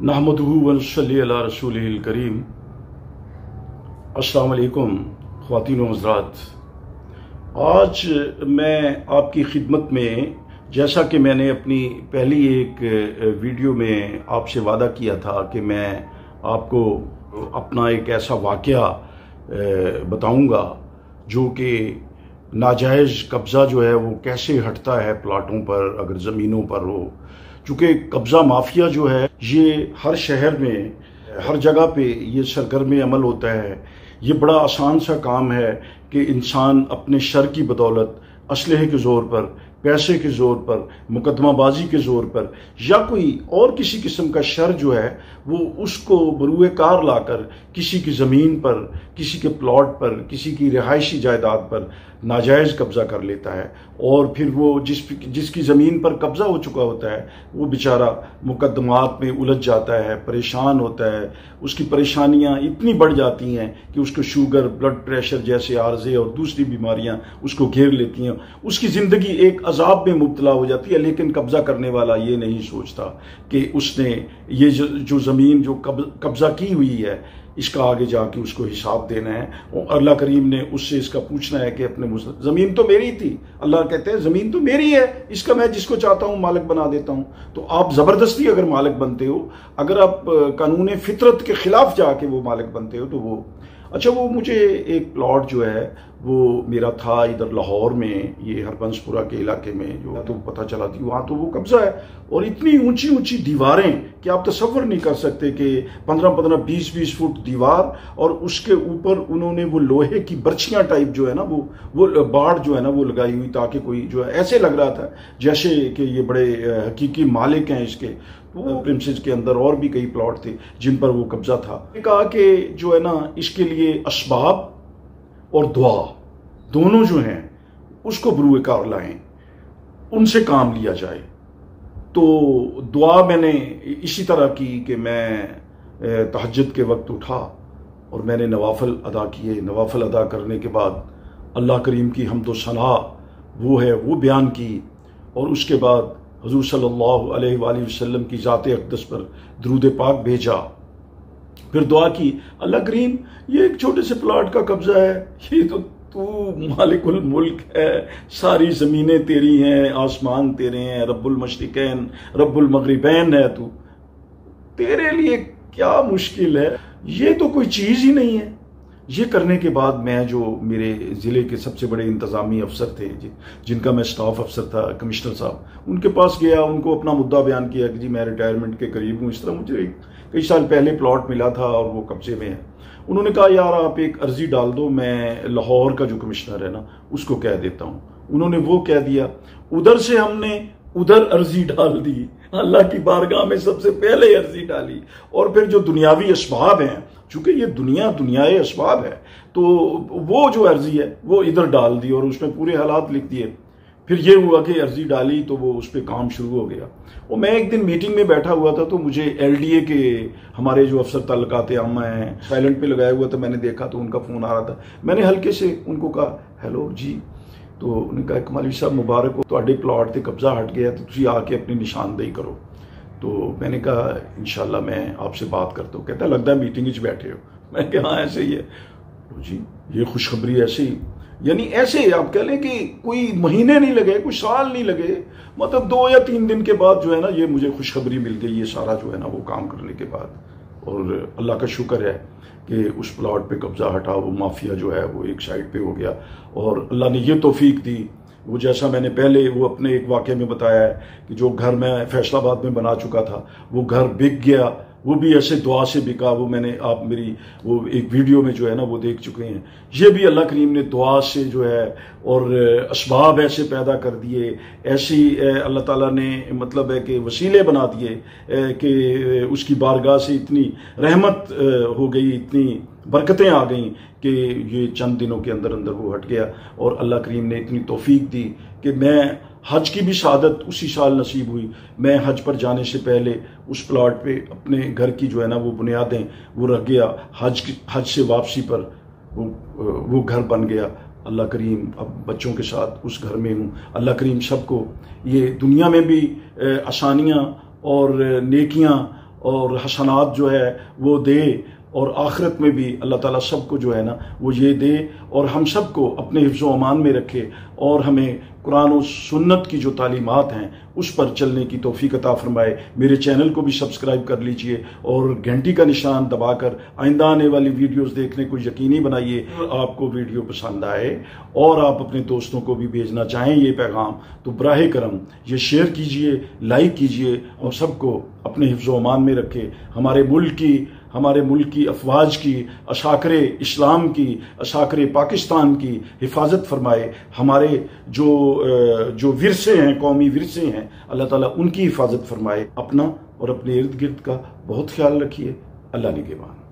नहमदुहु व नसल्ली अला रसूलिल करीम। अस्सलाम वालेकुम ख्वातीन व हज़रात। आज मैं आपकी खिदमत में, जैसा कि मैंने अपनी पहली एक वीडियो में आपसे वादा किया था कि मैं आपको अपना एक ऐसा वाक़या बताऊंगा जो कि नाजायज़ कब्ज़ा जो है वो कैसे हटता है प्लाटों पर, अगर ज़मीनों पर हो। चूँकि कब्ज़ा माफिया जो है ये हर शहर में, हर जगह पे ये सरगर्म अमल होता है। ये बड़ा आसान सा काम है कि इंसान अपने शर की बदौलत, असलहे के ज़ोर पर, पैसे के ज़ोर पर, मुकदमाबाजी के ज़ोर पर या कोई और किसी किस्म का शर जो है वो उसको बरूए कार लाकर किसी की ज़मीन पर, किसी के प्लॉट पर, किसी की रिहायशी जायदाद पर नाजायज़ कब्ज़ा कर लेता है। और फिर वो जिसकी ज़मीन पर कब्ज़ा हो चुका होता है वो बेचारा मुकदमात में उलझ जाता है, परेशान होता है। उसकी परेशानियां इतनी बढ़ जाती हैं कि उसको शुगर, ब्लड प्रेशर जैसे आर्जे और दूसरी बीमारियां उसको घेर लेती हैं। उसकी ज़िंदगी एक अजाब में मुब्तला हो जाती है। लेकिन कब्ज़ा करने वाला ये नहीं सोचता कि उसने ये जो ज़मीन जो कब्ज़ा की हुई है इसका आगे जाके उसको हिसाब देना है। और अल्लाह करीम ने उससे इसका पूछना है कि अपने ज़मीन तो मेरी थी। अल्लाह कहते हैं ज़मीन तो मेरी है, इसका मैं जिसको चाहता हूँ मालिक बना देता हूँ। तो आप ज़बरदस्ती अगर मालिक बनते हो, अगर आप कानून फितरत के खिलाफ जाके वो मालिक बनते हो तो वो अच्छा। वो मुझे एक प्लॉट जो है वो मेरा था इधर लाहौर में, ये हरबंसपुरा के इलाके में, जो तो पता चला थी वहाँ तो वो कब्ज़ा है। और इतनी ऊंची ऊंची दीवारें कि आप तसव्वुर नहीं कर सकते कि 15-15, 20-20 फुट दीवार, और उसके ऊपर उन्होंने वो लोहे की बर्छियाँ टाइप जो है ना वो बाड़ जो है ना वो लगाई हुई, ताकि कोई जो है ऐसे लग रहा था जैसे कि ये बड़े हकीकी मालिक हैं इसके। वो प्रिंसेस के अंदर और भी कई प्लॉट थे जिन पर वो कब्जा था। कहा कि जो है ना इसके लिए असबाब और दुआ दोनों जो हैं उसको बरूए कार लाएं, उनसे काम लिया जाए। तो दुआ मैंने इसी तरह की कि मैं तहज्जुद के वक्त उठा और मैंने नवाफिल अदा किए। नवाफिल अदा करने के बाद अल्लाह करीम की हम्द व सना वो है वो बयान की, और उसके बाद हुज़ूर सल्लल्लाहु अलैहि वसल्लम की ज़ात अक़दस पर दरूद पाक भेजा। फिर दुआ की, अल्लाह करीम ये एक छोटे से प्लाट का कब्जा है, ये तो तू मालिकुल मुल्क है, सारी ज़मीनें तेरी हैं, आसमान तेरे हैं, रब्बुल मशरिकैन रब्बुल मगरिबैन है तू, तेरे लिए क्या मुश्किल है, ये तो कोई चीज़ ही नहीं है। ये करने के बाद मैं, जो मेरे ज़िले के सबसे बड़े इंतज़ामी अफसर थे जिनका मैं स्टाफ अफसर था, कमिश्नर साहब, उनके पास गया, उनको अपना मुद्दा बयान किया कि जी मैं रिटायरमेंट के करीब हूँ, इस तरह मुझे कई साल पहले प्लॉट मिला था और वो कब्जे में है। उन्होंने कहा यार आप एक अर्जी डाल दो, मैं लाहौर का जो कमिश्नर है ना उसको कह देता हूँ। उन्होंने वो कह दिया। उधर से हमने उधर अर्जी डाल दी, अल्लाह की बारगाह में सबसे पहले अर्जी डाली। और फिर जो दुनियावी असबाब हैं, चूंकि ये दुनियाए असबाब है, तो वो जो अर्जी है वो इधर डाल दी और उसमें पूरे हालात लिख दिए। फिर ये हुआ कि अर्जी डाली तो वो उस पर काम शुरू हो गया। और मैं एक दिन मीटिंग में बैठा हुआ था तो मुझे LDA के हमारे जो अफसर तल्लकाते आमा हैं, साइलेंट पे लगाया हुआ था, मैंने देखा तो उनका फ़ोन आ रहा था। मैंने हल्के से उनको कहा हेलो जी, तो उन्होंने कहा कमाली साहब मुबारक हो, तुहाडे प्लॉट से कब्जा हट गया, तो तुसी आके अपनी निशानदेही करो। तो मैंने कहा इंशाल्लाह मैं आपसे बात करता हूँ। कहता लगता है मीटिंग में बैठे हो। मैं कहा हाँ ऐसे ही है। तो जी ये खुशखबरी ऐसे ही, यानी ऐसे आप कह लें कि कोई महीने नहीं लगे, कोई साल नहीं लगे, मतलब 2 या 3 दिन के बाद जो है ना ये मुझे खुशखबरी मिल गई, ये सारा जो है ना वो काम करने के बाद। और अल्लाह का शुक्र है कि उस प्लॉट पे कब्जा हटा, वो माफिया जो है वो एक साइड पे हो गया। और अल्लाह ने ये तौफीक दी, वो जैसा मैंने पहले वो अपने एक वाक़े में बताया है कि जो घर मैं फैसलाबाद में बना चुका था वो घर बिक गया, वो भी ऐसे दुआ से बिका। वो मैंने आप मेरी वो एक वीडियो में जो है ना वो देख चुके हैं। ये भी अल्लाह करीम ने दुआ से जो है और असबाब ऐसे पैदा कर दिए, ऐसी अल्लाह ताला ने मतलब है कि वसीले बना दिए कि उसकी बारगाह से इतनी रहमत हो गई, इतनी बरकतें आ गई कि ये चंद दिनों के अंदर अंदर वो हट गया। और अल्लाह करीम ने इतनी तौफीक दी कि मैं हज की भी शहादत उसी साल नसीब हुई। मैं हज पर जाने से पहले उस प्लॉट पे अपने घर की जो है ना वो बुनियादें वो रख गया। हज से वापसी पर वो घर बन गया। अल्लाह करीम अब बच्चों के साथ उस घर में हूँ। अल्लाह करीम सबको ये दुनिया में भी आसानियाँ और नेकियां और हसनात जो है वो दे, और आखिरत में भी अल्लाह ताला सबको जो है ना वो ये दे, और हम सबको अपने हिफ्ज़ व अमान में रखे, और हमें कुरान और सुन्नत की जो तालीमात हैं उस पर चलने की तौफीक अता फरमाए। मेरे चैनल को भी सब्सक्राइब कर लीजिए और घंटी का निशान दबाकर आइंदा आने वाली वीडियोस देखने को यकीनी बनाइए। आपको वीडियो पसंद आए और आप अपने दोस्तों को भी भेजना चाहें ये पैगाम, तो बराह करम ये शेयर कीजिए, लाइक कीजिए, और सबको अपने हिफ्ज़ व अमान में रखे। हमारे मुल्क की अफवाज की, अशाकरे इस्लाम की, अशाकरे पाकिस्तान की हिफाजत फरमाए। हमारे जो विरसे हैं, कौमी विरसे हैं, अल्लाह ताला उनकी हिफाजत फरमाए। अपना और अपने इर्द गिर्द का बहुत ख्याल रखिए। अल्लाह निगहबान।